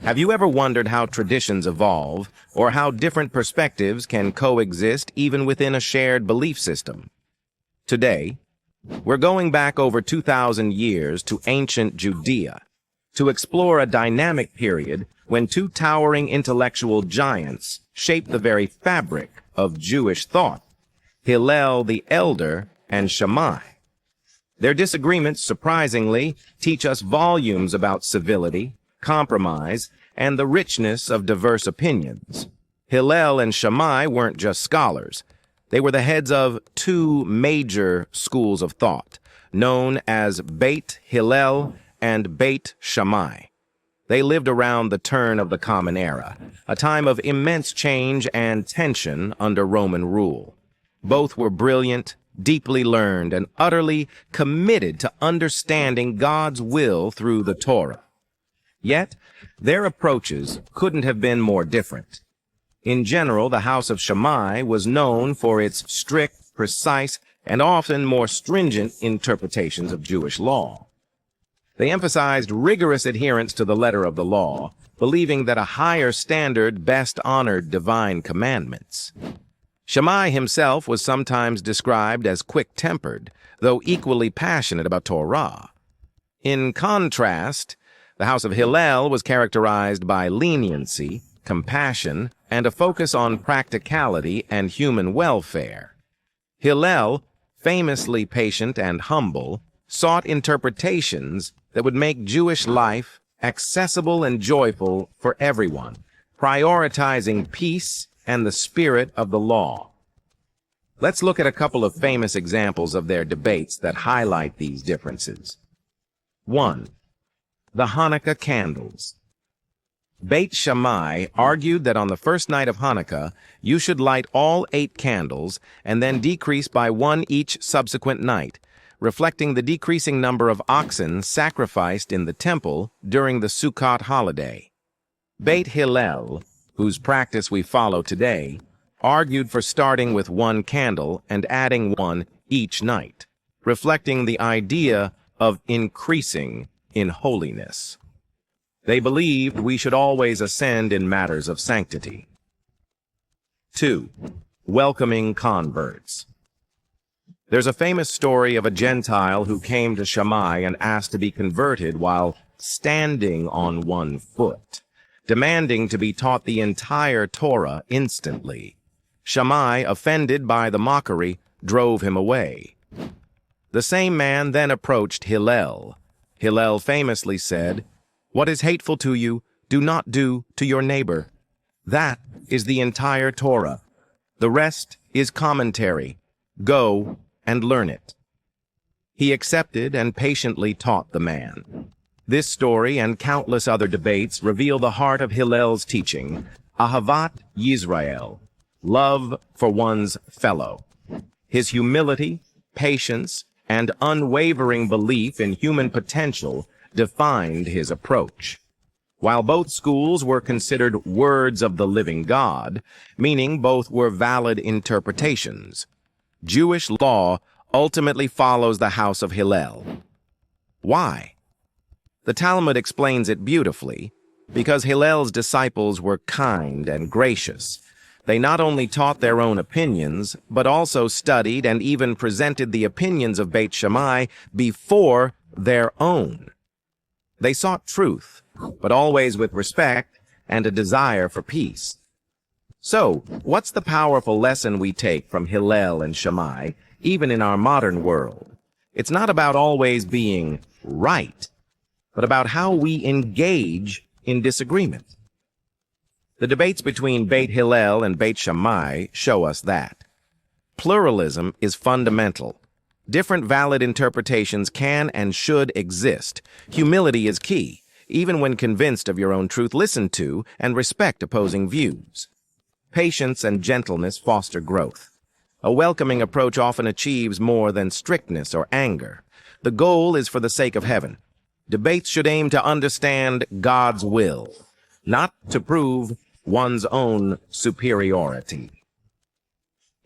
Have you ever wondered how traditions evolve, or how different perspectives can coexist even within a shared belief system? Today, we're going back over 2,000 years to ancient Judea to explore a dynamic period when two towering intellectual giants shaped the very fabric of Jewish thought, Hillel the Elder and Shammai. Their disagreements, surprisingly, teach us volumes about civility, compromise, and the richness of diverse opinions. Hillel and Shammai weren't just scholars. They were the heads of two major schools of thought, known as Beit Hillel and Beit Shammai. They lived around the turn of the Common Era, a time of immense change and tension under Roman rule. Both were brilliant, deeply learned, and utterly committed to understanding God's will through the Torah. Yet, their approaches couldn't have been more different. In general, the house of Shammai was known for its strict, precise, and often more stringent interpretations of Jewish law. They emphasized rigorous adherence to the letter of the law, believing that a higher standard best honored divine commandments. Shammai himself was sometimes described as quick-tempered, though equally passionate about Torah. In contrast, the house of Hillel was characterized by leniency, compassion, and a focus on practicality and human welfare. Hillel, famously patient and humble, sought interpretations that would make Jewish life accessible and joyful for everyone, prioritizing peace and the spirit of the law. Let's look at a couple of famous examples of their debates that highlight these differences. 1. The Hanukkah candles. Beit Shammai argued that on the first night of Hanukkah, you should light all 8 candles and then decrease by 1 each subsequent night, reflecting the decreasing number of oxen sacrificed in the temple during the Sukkot holiday. Beit Hillel, whose practice we follow today, argued for starting with 1 candle and adding 1 each night, reflecting the idea of increasing in holiness. They believed we should always ascend in matters of sanctity. 2. Welcoming converts. There's a famous story of a Gentile who came to Shammai and asked to be converted while standing on 1 foot, demanding to be taught the entire Torah instantly. Shammai, offended by the mockery, drove him away. The same man then approached Hillel. Hillel famously said, "What is hateful to you, do not do to your neighbor." That is the entire Torah. The rest is commentary. Go and learn it. He accepted and patiently taught the man. This story and countless other debates reveal the heart of Hillel's teaching, Ahavat Yisrael, love for one's fellow. His humility, patience, and unwavering belief in human potential defined his approach. While both schools were considered words of the living God, meaning both were valid interpretations, Jewish law ultimately follows the house of Hillel. Why? The Talmud explains it beautifully, because Hillel's disciples were kind and gracious. They not only taught their own opinions, but also studied and even presented the opinions of Beit Shammai before their own. They sought truth, but always with respect and a desire for peace. So, what's the powerful lesson we take from Hillel and Shammai, even in our modern world? It's not about always being right, but about how we engage in disagreement. The debates between Beit Hillel and Beit Shammai show us that. Pluralism is fundamental. Different valid interpretations can and should exist. Humility is key. Even when convinced of your own truth, listen to and respect opposing views. Patience and gentleness foster growth. A welcoming approach often achieves more than strictness or anger. The goal is for the sake of heaven. Debates should aim to understand God's will, not to prove one's own superiority.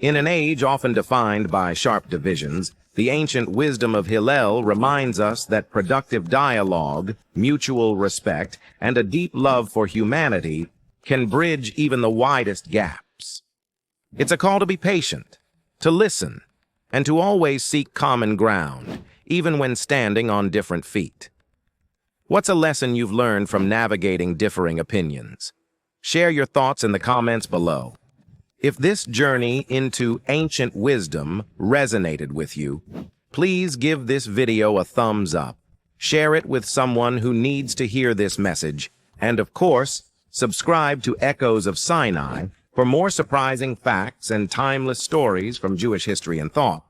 In an age often defined by sharp divisions, the ancient wisdom of Hillel reminds us that productive dialogue, mutual respect, and a deep love for humanity can bridge even the widest gaps. It's a call to be patient, to listen, and to always seek common ground, even when standing on different feet. What's a lesson you've learned from navigating differing opinions? Share your thoughts in the comments below. If this journey into ancient wisdom resonated with you, please give this video a thumbs up, share it with someone who needs to hear this message, and of course, subscribe to Echoes of Sinai for more surprising facts and timeless stories from Jewish history and thought.